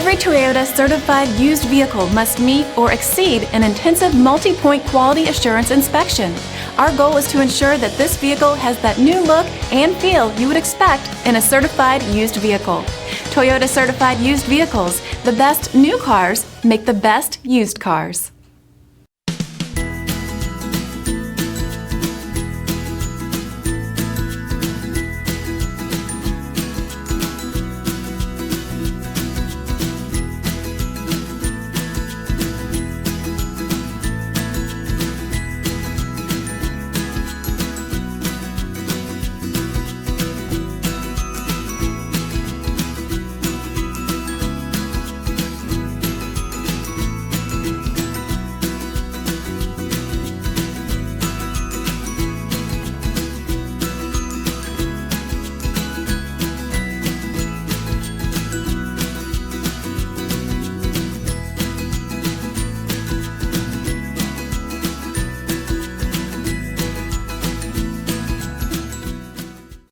Every Toyota certified used vehicle must meet or exceed an intensive multi-point quality assurance inspection. Our goal is to ensure that this vehicle has that new look and feel you would expect in a certified used vehicle. Toyota certified used vehicles, the best new cars make the best used cars.